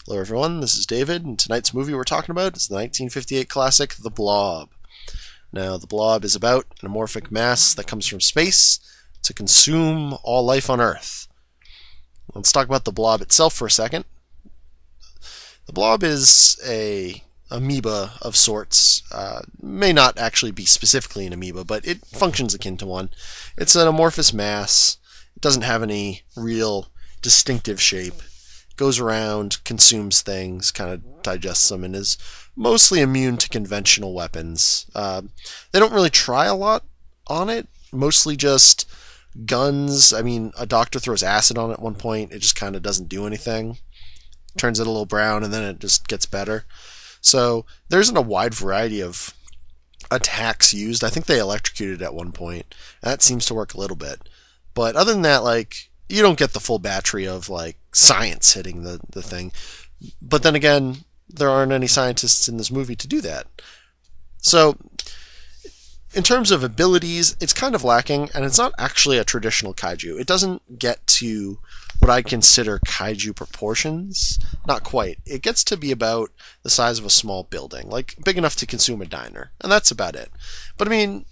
Hello everyone, this is David, and tonight's movie we're talking about is the 1958 classic, The Blob. Now, The Blob is about an amorphic mass that comes from space to consume all life on Earth. Let's talk about The Blob itself for a second. The Blob is a amoeba of sorts. May not actually be specifically an amoeba, but it functions akin to one. It's an amorphous mass. It doesn't have any real distinctive shape. Goes around, consumes things, kind of digests them, and is mostly immune to conventional weapons. They don't really try a lot on it, mostly just guns. I mean, a doctor throws acid on it at one point, it just kind of doesn't do anything. Turns it a little brown, and then it just gets better. So there isn't a wide variety of attacks used. I think they electrocuted it at one point, and that seems to work a little bit. But other than that, you don't get the full battery of science hitting the thing. But then again, there aren't any scientists in this movie to do that. So in terms of abilities, it's kind of lacking, and it's not actually a traditional kaiju. It doesn't get to what I'd consider kaiju proportions. Not quite. It gets to be about the size of a small building, big enough to consume a diner, and that's about it. But I mean,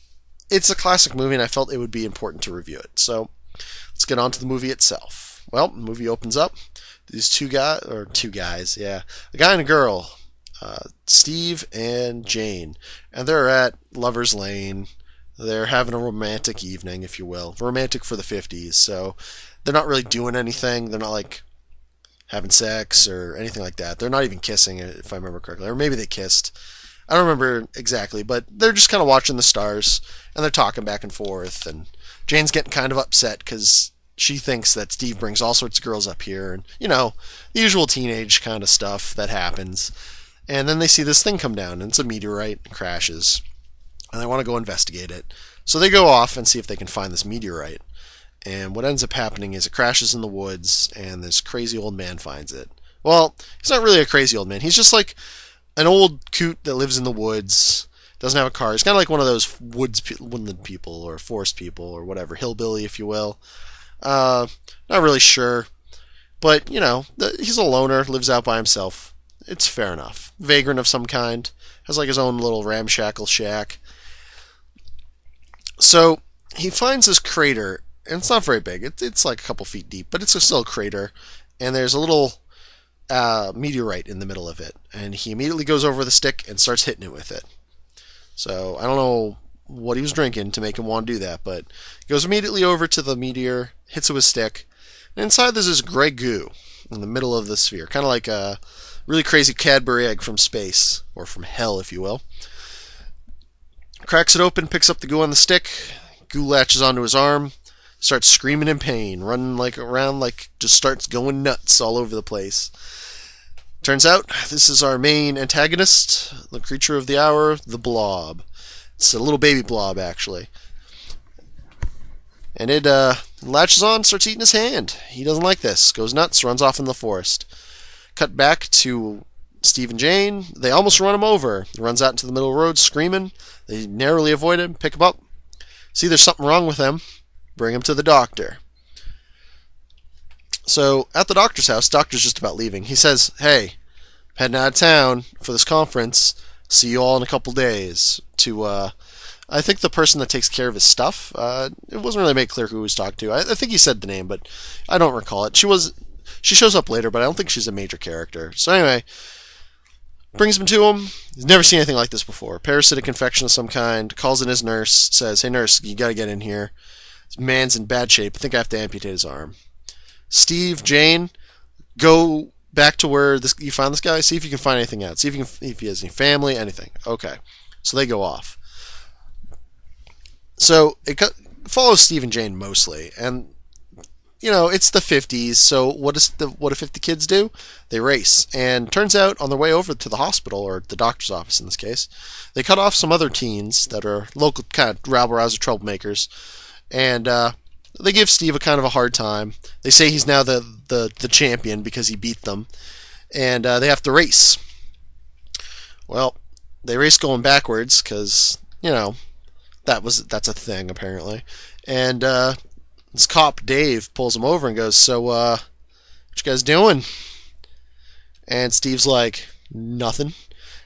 it's a classic movie, and I felt it would be important to review it. So let's get on to the movie itself. Well, the movie opens up. These two guys, a guy and a girl, Steve and Jane, and they're at Lover's Lane. They're having a romantic evening, if you will. Romantic for the 50s, so they're not really doing anything. They're not having sex or anything like that. They're not even kissing, if I remember correctly. Or maybe they kissed. I don't remember exactly, but they're just kind of watching the stars, and they're talking back and forth, and Jane's getting kind of upset because she thinks that Steve brings all sorts of girls up here, and, the usual teenage kind of stuff that happens. And then they see this thing come down, and it's a meteorite, and crashes, and they want to go investigate it. So they go off and see if they can find this meteorite. And what ends up happening is it crashes in the woods, and this crazy old man finds it. Well, he's not really a crazy old man. He's just an old coot that lives in the woods, doesn't have a car. He's kind of like one of those woodland people or forest people or whatever, hillbilly, if you will. Not really sure. But, he's a loner, lives out by himself. It's fair enough. Vagrant of some kind. Has his own little ramshackle shack. So, he finds this crater, and it's not very big. It's a couple feet deep, but it's still a crater. And there's a little meteorite in the middle of it. And he immediately goes over the stick and starts hitting it with it. So, I don't know what he was drinking to make him want to do that, but he goes immediately over to the meteor, hits it with a stick, and inside there's this gray goo in the middle of the sphere, kind of like a really crazy Cadbury egg from space, or from hell, if you will. Cracks it open, picks up the goo on the stick, goo latches onto his arm, starts screaming in pain, running around, just starts going nuts all over the place. Turns out, this is our main antagonist, the creature of the hour, the Blob. It's a little baby blob, actually. And it latches on, starts eating his hand. He doesn't like this. Goes nuts, runs off in the forest. Cut back to Steve and Jane. They almost run him over. He runs out into the middle of the road, screaming. They narrowly avoid him, pick him up. See there's something wrong with him. Bring him to the doctor. So, at the doctor's house, doctor's just about leaving. He says, "Hey, I'm heading out of town for this conference. See you all in a couple days." To, I think the person that takes care of his stuff. It wasn't really made clear who he was talking to. I think he said the name, but I don't recall it. She shows up later, but I don't think she's a major character. So anyway, brings him to him. He's never seen anything like this before. Parasitic infection of some kind. Calls in his nurse. Says, "Hey nurse, you gotta get in here. This man's in bad shape. I think I have to amputate his arm." Steve, Jane, go back to where you found this guy. See if you can find anything out. See if he has any family, anything. Okay. So they go off. So it follows Steve and Jane mostly, and it's the 50s. So what do 50 kids do? They race, and turns out on their way over to the hospital, or the doctor's office in this case, they cut off some other teens that are local kind of rabble-rouser troublemakers, and they give Steve a kind of a hard time. They say he's now the champion because he beat them, and they have to race. Well, they race going backwards because, that's a thing apparently. And this cop Dave pulls him over and goes, "So, what you guys doing?" And Steve's like, nothing.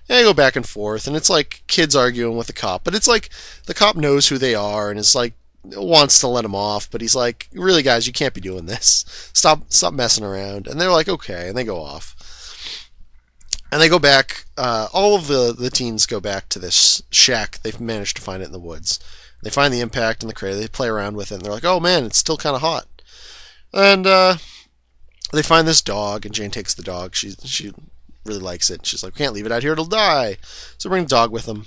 And they go back and forth, and it's like kids arguing with the cop. But it's like the cop knows who they are and is like, wants to let him off, but he's like, really, guys, you can't be doing this. Stop messing around. And they're like, okay, and they go off. And they go back, all of the teens go back to this shack. They've managed to find it in the woods. They find the impact in the crater. They play around with it, and they're like, oh man, it's still kind of hot. And they find this dog, and Jane takes the dog. She really likes it. She's like, we can't leave it out here, it'll die. So bring the dog with them.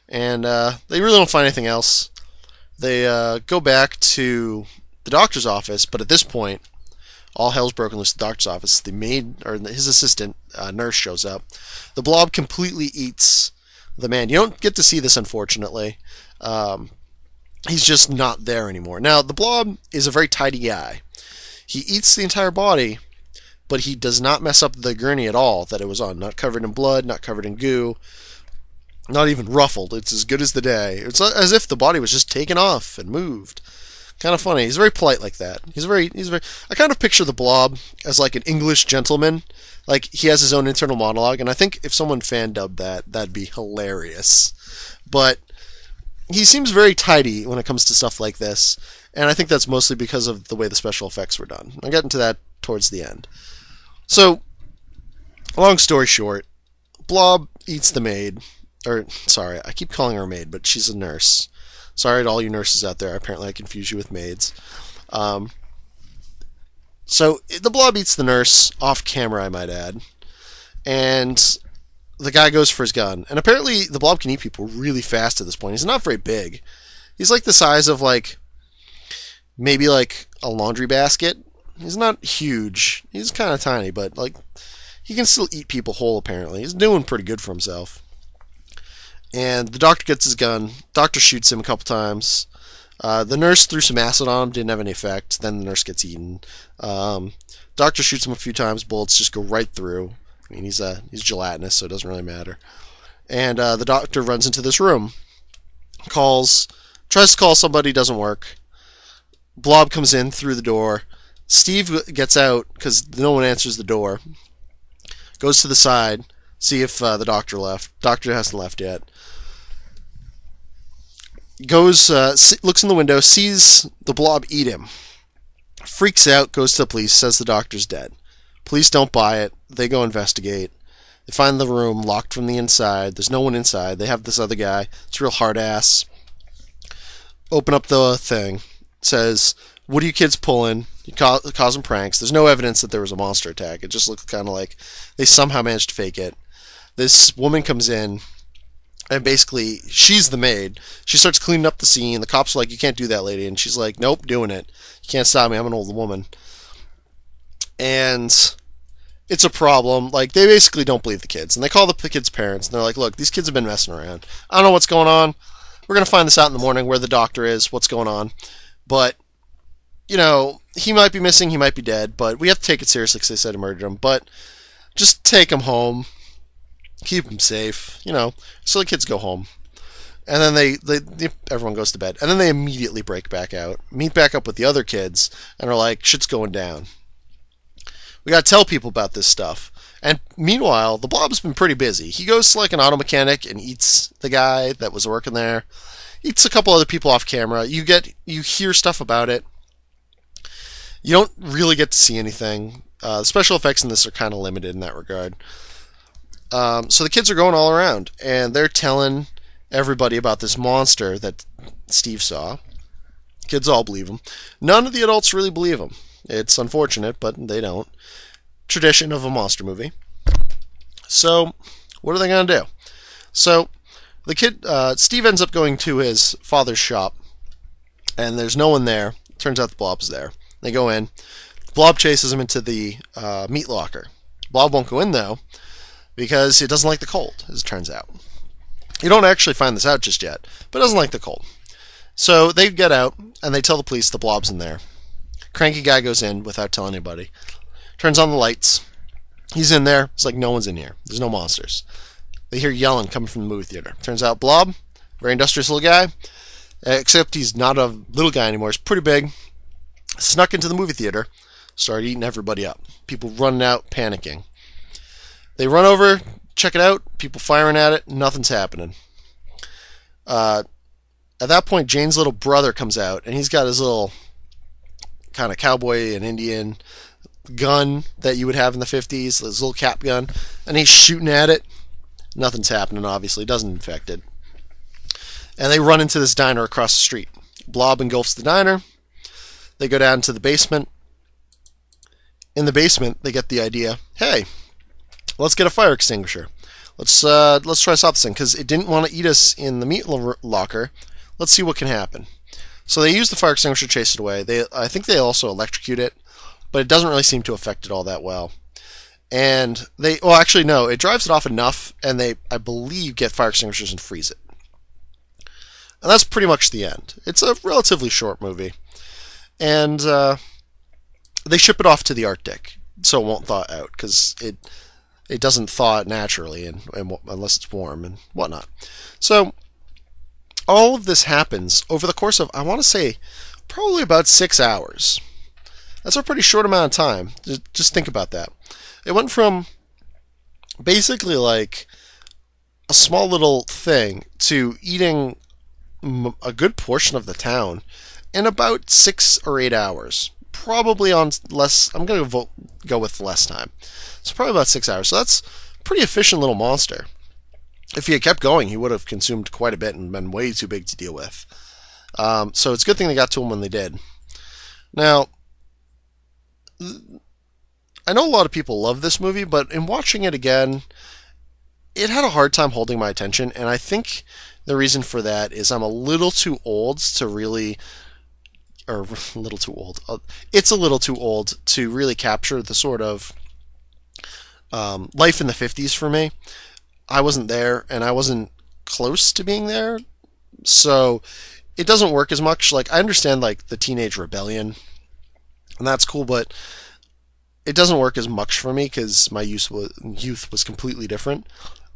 And they really don't find anything else. They go back to the doctor's office, but at this point, all hell's broken loose at the doctor's office. The maid, or his assistant, nurse, shows up. The blob completely eats the man. You don't get to see this, unfortunately. He's just not there anymore. Now, the blob is a very tidy guy. He eats the entire body, but he does not mess up the gurney at all that it was on. Not covered in blood, not covered in goo, not even ruffled. It's as good as the day. It's as if the body was just taken off and moved. Kind of funny. He's very polite like that. He's very. I kind of picture the blob as like an English gentleman. Like he has his own internal monologue, and I think if someone fan dubbed that, that'd be hilarious. But he seems very tidy when it comes to stuff like this, and I think that's mostly because of the way the special effects were done. I'll get into that towards the end. So, long story short, Blob eats the maid. Or, sorry, I keep calling her a maid, but she's a nurse. Sorry to all you nurses out there. Apparently I confuse you with maids. So, the Blob eats the nurse, off camera, I might add. And the guy goes for his gun. And apparently the Blob can eat people really fast at this point. He's not very big. He's like the size of, like, maybe like a laundry basket. He's not huge. He's kind of tiny, but, like, he can still eat people whole, apparently. He's doing pretty good for himself. And the doctor gets his gun. Doctor shoots him a couple times. The nurse threw some acid on him, didn't have any effect. Then the nurse gets eaten. Doctor shoots him a few times. Bullets just go right through. I mean, he's gelatinous, so it doesn't really matter. And the doctor runs into this room. Tries to call somebody, doesn't work. Blob comes in through the door. Steve gets out because no one answers the door. Goes to the side, see if the doctor left. Doctor hasn't left yet. Goes, looks in the window, sees the Blob eat him. Freaks out, goes to the police, says the doctor's dead. Police don't buy it. They go investigate. They find the room locked from the inside. There's no one inside. They have this other guy. It's real hard ass. Open up the thing. Says, what are you kids pulling? You causing pranks. There's no evidence that there was a monster attack. It just looks kind of like they somehow managed to fake it. This woman comes in, and basically, she's the maid. She starts cleaning up the scene. The cops are like, you can't do that, lady. And she's like, nope, doing it. You can't stop me. I'm an old woman. And it's a problem. Like, they basically don't believe the kids. And they call the kids' parents, and they're like, look, these kids have been messing around. I don't know what's going on. We're going to find this out in the morning, where the doctor is, what's going on. But, you know, he might be missing, he might be dead, but we have to take it seriously because they said he murdered him. But just take him home. Keep him safe, you know, so the kids go home. And then everyone goes to bed. And then they immediately break back out, meet back up with the other kids, and are like, shit's going down. We gotta tell people about this stuff. And meanwhile, the Blob's been pretty busy. He goes to like an auto mechanic and eats the guy that was working there. Eats a couple other people off camera. You hear stuff about it. You don't really get to see anything. The special effects in this are kind of limited in that regard. So the kids are going all around, and they're telling everybody about this monster that Steve saw. Kids all believe him. None of the adults really believe him. It's unfortunate, but they don't. Tradition of a monster movie. So, what are they going to do? So, the kid, Steve ends up going to his father's shop, and there's no one there. Turns out the Blob's there. They go in. The Blob chases him into the meat locker. Blob won't go in, though, because it doesn't like the cold, as it turns out. You don't actually find this out just yet, but it doesn't like the cold. So they get out, and they tell the police the Blob's in there. Cranky guy goes in without telling anybody. Turns on the lights. He's in there. It's like, no one's in here. There's no monsters. They hear yelling coming from the movie theater. Turns out Blob, very industrious little guy, except he's not a little guy anymore. He's pretty big. Snuck into the movie theater, started eating everybody up. People running out, panicking. They run over, check it out, people firing at it, nothing's happening. At that point, Jane's little brother comes out, and he's got his little kind of cowboy and Indian gun that you would have in the 50s, his little cap gun, and he's shooting at it. Nothing's happening, obviously. Doesn't infect it. And they run into this diner across the street. Blob engulfs the diner. They go down to the basement. In the basement, they get the idea, hey, let's get a fire extinguisher. Let's try to stop this thing, because it didn't want to eat us in the meat locker. Let's see what can happen. So they use the fire extinguisher to chase it away. I think they also electrocute it, but it doesn't really seem to affect it all that well. And it drives it off enough, and they, I believe, get fire extinguishers and freeze it. And that's pretty much the end. It's a relatively short movie. And they ship it off to the Arctic, so it won't thaw out, because it doesn't thaw naturally unless it's warm and whatnot. So all of this happens over the course of, I want to say, probably about 6 hours. That's a pretty short amount of time. Just think about that. It went from basically like a small little thing to eating a good portion of the town in about 6 or 8 hours. Probably on less, I'm going to go with less time. So probably about 6 hours. So that's a pretty efficient little monster. If he had kept going, he would have consumed quite a bit and been way too big to deal with. So it's a good thing they got to him when they did. Now, I know a lot of people love this movie, but in watching it again, it had a hard time holding my attention, and I think the reason for that is I'm a little too old to really, or a little too old. It's a little too old to really capture the sort of life in the 50s for me. I wasn't there, and I wasn't close to being there, so it doesn't work as much. Like, I understand like the teenage rebellion, and that's cool, but it doesn't work as much for me because my youth was completely different.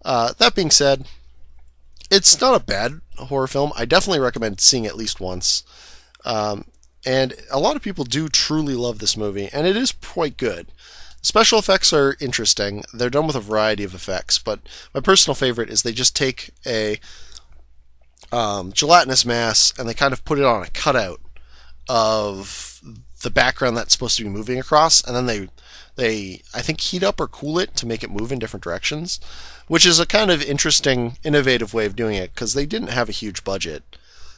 That being said, it's not a bad horror film. I definitely recommend seeing it at least once. And a lot of people do truly love this movie, and it is quite good. Special effects are interesting. They're done with a variety of effects, but my personal favorite is they just take a gelatinous mass and they kind of put it on a cutout of the background that's supposed to be moving across, and then they I think heat up or cool it to make it move in different directions, which is a kind of interesting, innovative way of doing it because they didn't have a huge budget.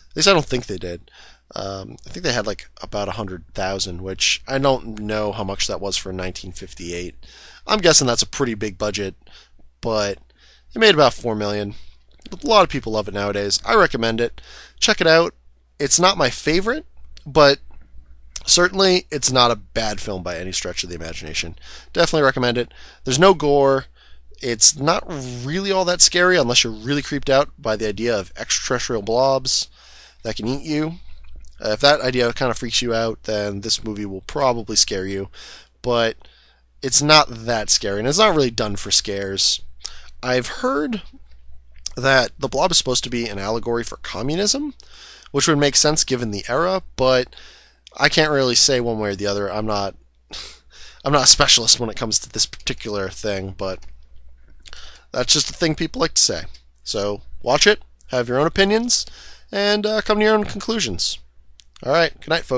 At least I don't think they did. I think they had like about 100,000, which I don't know how much that was for 1958. I'm guessing that's a pretty big budget, but it made about 4 million. A lot of people love it nowadays. I recommend it. Check it out. It's not my favorite, but certainly it's not a bad film by any stretch of the imagination. Definitely recommend it. There's no gore. It's not really all that scary unless you're really creeped out by the idea of extraterrestrial blobs that can eat you. If that idea kind of freaks you out, then this movie will probably scare you. But it's not that scary, and it's not really done for scares. I've heard that the Blob is supposed to be an allegory for communism, which would make sense given the era, but I can't really say one way or the other. I'm not a specialist when it comes to this particular thing, but that's just a thing people like to say. So watch it, have your own opinions, and come to your own conclusions. All right, good night, folks.